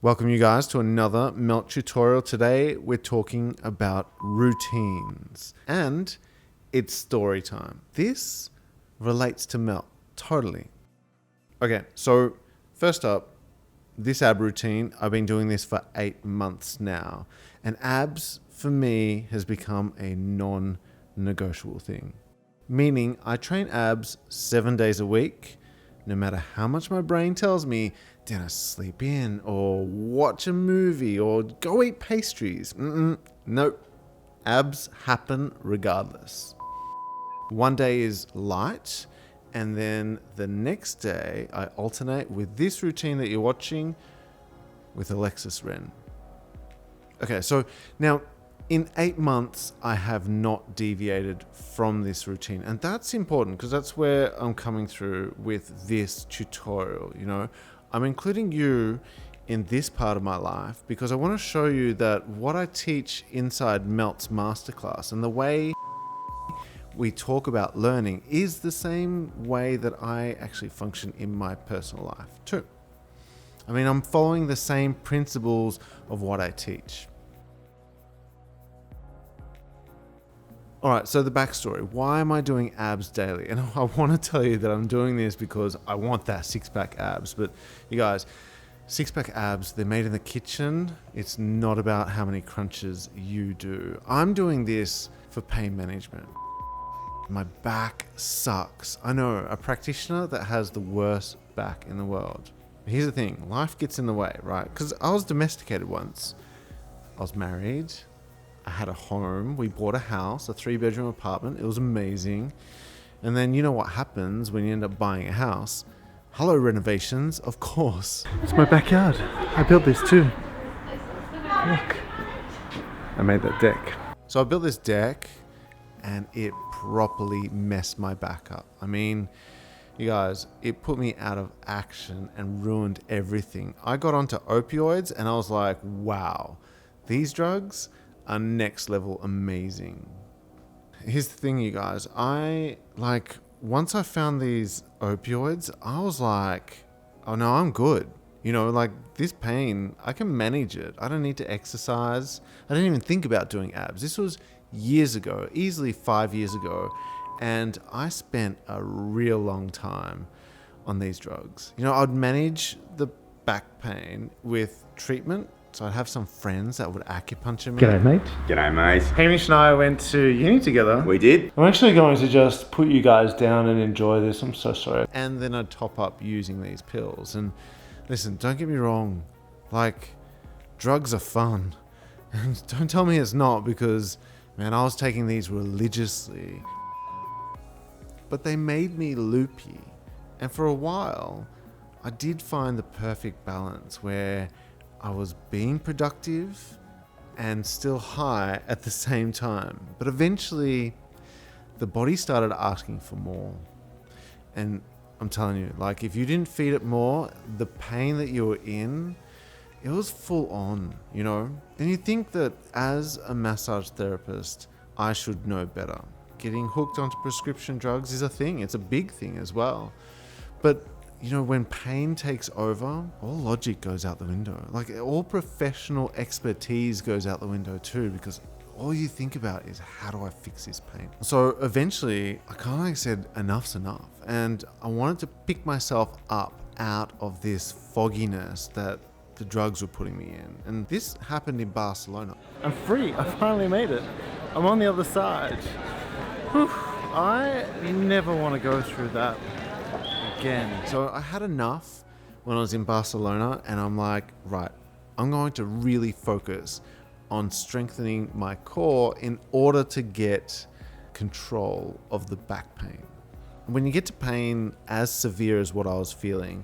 Welcome you guys to another Melt tutorial. Today we're talking about routines and it's story time. This relates to Melt, totally. Okay, so first up, this ab routine, I've been doing this for 8 months now, and abs for me has become a non-negotiable thing. Meaning I train abs 7 days a week, no matter how much my brain tells me, Dennis, sleep in, or watch a movie, or go eat pastries. Nope. Abs happen regardless. One day is light, and then the next day I alternate with this routine that you're watching with Alexis Ren. Okay, so now in 8 months, I have not deviated from this routine. And that's important because that's where I'm coming through with this tutorial. You know, I'm including you in this part of my life because I want to show you that what I teach inside Melt's masterclass and the way we talk about learning is the same way that I actually function in my personal life too. I mean, I'm following the same principles of what I teach. All right, so the backstory. Why am I doing abs daily? And I want to tell you that I'm doing this because I want that six-pack abs. But you guys, six-pack abs, they're made in the kitchen. It's not about how many crunches you do. I'm doing this for pain management. My back sucks. I know, a practitioner that has the worst back in the world. Here's the thing, life gets in the way, right? Because I was domesticated once. I was married. I had a home, we bought a house, a 3-bedroom apartment. It was amazing. And then you know what happens when you end up buying a house? Hello, renovations, of course. It's my backyard. I built this too. Look. I made that deck. So I built this deck and it properly messed my back up. I mean, you guys, it put me out of action and ruined everything. I got onto opioids and I was like, wow, these drugs are next level amazing. Here's the thing, you guys. Once I found these opioids, I was like, oh no, I'm good. You know, like this pain, I can manage it. I don't need to exercise. I didn't even think about doing abs. This was years ago, easily 5 years ago. And I spent a real long time on these drugs. You know, I'd manage the back pain with treatment. So I'd have some friends that would acupuncture me. G'day, mate. G'day, mate. Hamish and I went to uni together. We did. I'm actually going to just put you guys down and enjoy this. I'm so sorry. And then I'd top up using these pills. And listen, don't get me wrong. Like, drugs are fun. And don't tell me it's not because, man, I was taking these religiously. But they made me loopy. And for a while, I did find the perfect balance where I was being productive and still high at the same time. But eventually, the body started asking for more. And I'm telling you, like, if you didn't feed it more, the pain that you were in, it was full on, you know? And you think that as a massage therapist, I should know better. Getting hooked onto prescription drugs is a thing. It's a big thing as well. But you know, when pain takes over, all logic goes out the window. Like, all professional expertise goes out the window too, because all you think about is, how do I fix this pain? So eventually, I kind of said, enough's enough. And I wanted to pick myself up out of this fogginess that the drugs were putting me in. And this happened in Barcelona. I'm free. I finally made it. I'm on the other side. Whew. I never want to go through that again. So I had enough when I was in Barcelona, and I'm like, right, I'm going to really focus on strengthening my core in order to get control of the back pain. When you get to pain as severe as what I was feeling,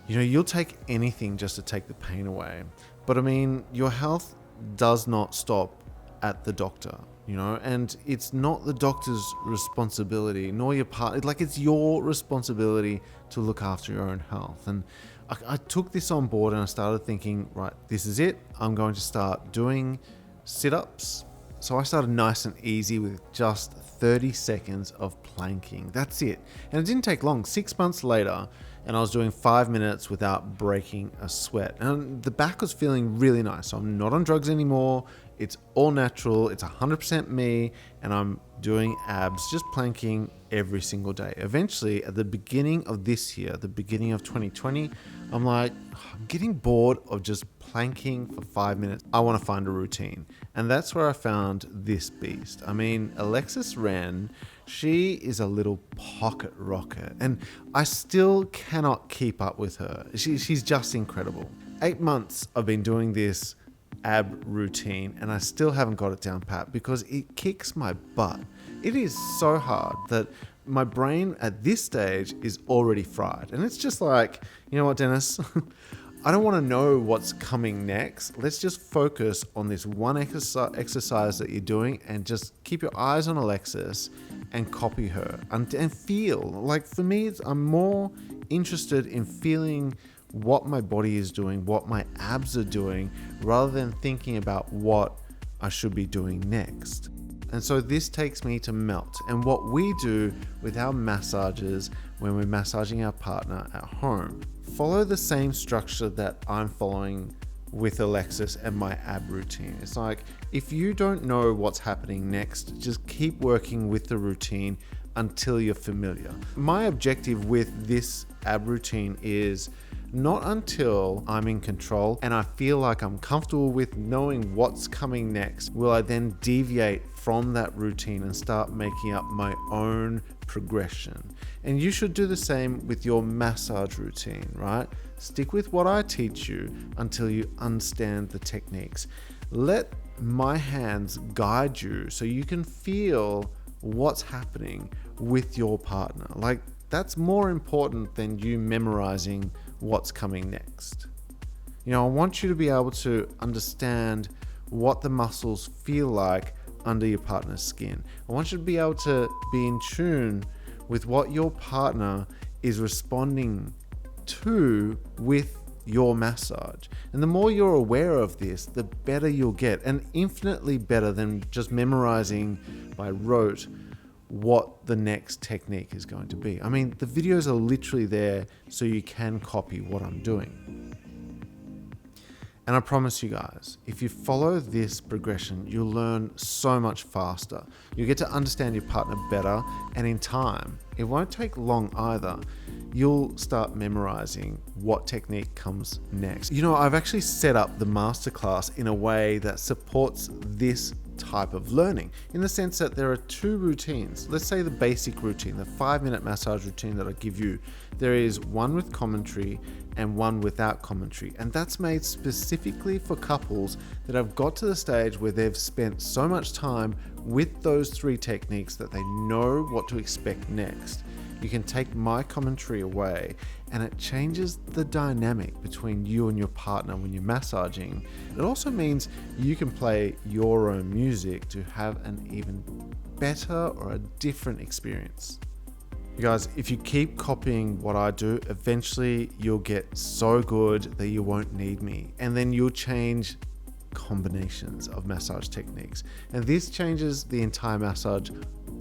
you know, you'll take anything just to take the pain away. But I mean, your health does not stop at the doctor. You know, and it's not the doctor's responsibility, nor your part. Like, it's your responsibility to look after your own health. And I took this on board and I started thinking, right, this is it. I'm going to start doing sit-ups. So I started nice and easy with just 30 seconds of planking. That's it. And it didn't take long. 6 months later, and I was doing 5 minutes without breaking a sweat. And the back was feeling really nice. So I'm not on drugs anymore. It's all natural. It's 100% me, and I'm doing abs, just planking every single day. Eventually, at the beginning of this year, the beginning of 2020, I'm like, I'm getting bored of just planking for 5 minutes. I want to find a routine. And that's where I found this beast. I mean, Alexis Ren, she is a little pocket rocket, and I still cannot keep up with her. She's just incredible. 8 months I've been doing this ab routine, and I still haven't got it down pat because it kicks my butt. It is so hard that my brain at this stage is already fried. And it's just like, you know what, Dennis? I don't want to know what's coming next. Let's just focus on this one exercise that you're doing and just keep your eyes on Alexis and copy her and feel. Like for me, I'm more interested in feeling what my body is doing, what my abs are doing, rather than thinking about what I should be doing next. And so this takes me to Melt and what we do with our massages when we're massaging our partner at home. Follow the same structure that I'm following with Alexis and my ab routine. It's like, if you don't know what's happening next, just keep working with the routine until you're familiar. My objective with this ab routine is not until I'm in control and I feel like I'm comfortable with knowing what's coming next, will I then deviate from that routine and start making up my own progression. And you should do the same with your massage routine, right? Stick with what I teach you until you understand the techniques. Let my hands guide you so you can feel what's happening with your partner. Like, that's more important than you memorizing what's coming next. You know, I want you to be able to understand what the muscles feel like under your partner's skin. I want you to be able to be in tune with what your partner is responding to with your massage. And the more you're aware of this, the better you'll get, and infinitely better than just memorizing by rote what the next technique is going to be. I mean, the videos are literally there so you can copy what I'm doing. And I promise you guys, if you follow this progression, you'll learn so much faster. You'll get to understand your partner better, and in time, it won't take long either, you'll start memorizing what technique comes next. You know, I've actually set up the masterclass in a way that supports this type of learning, in the sense that there are two routines. Let's say the basic routine, the 5-minute massage routine that I give you. There is one with commentary and one without commentary, and that's made specifically for couples that have got to the stage where they've spent so much time with those 3 techniques that they know what to expect next. You can take my commentary away, and it changes the dynamic between you and your partner when you're massaging. It also means you can play your own music to have an even better or a different experience. You guys, if you keep copying what I do, eventually you'll get so good that you won't need me, and then you'll change combinations of massage techniques, and this changes the entire massage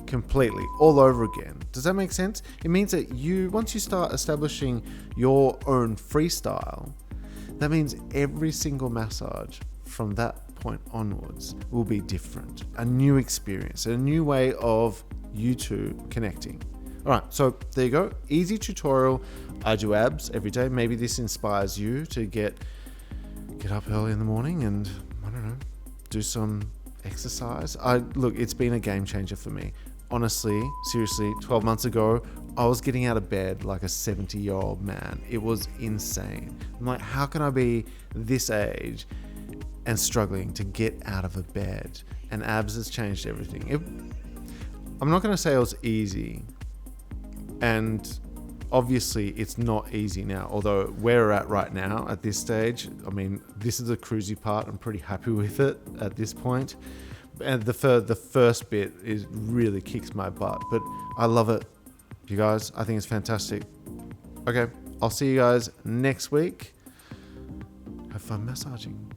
completely all over again. Does that make sense? It means that once you start establishing your own freestyle, that means every single massage from that point onwards will be different, a new experience, a new way of you two connecting. All right, so there you go. Easy tutorial. I do abs every day. Maybe this inspires you to get up early in the morning and, I don't know, do some exercise. Look, it's been a game changer for me. Honestly, seriously, 12 months ago, I was getting out of bed like a 70-year-old man. It was insane. I'm like, how can I be this age and struggling to get out of a bed? And abs has changed everything. I'm not going to say it was easy. And obviously it's not easy now, although where we're at right now at this stage, I mean, this is the cruisy part. I'm pretty happy with it at this point. And the first bit really kicks my butt, but I love it. You guys, I think it's fantastic. Okay, I'll see you guys next week. Have fun massaging.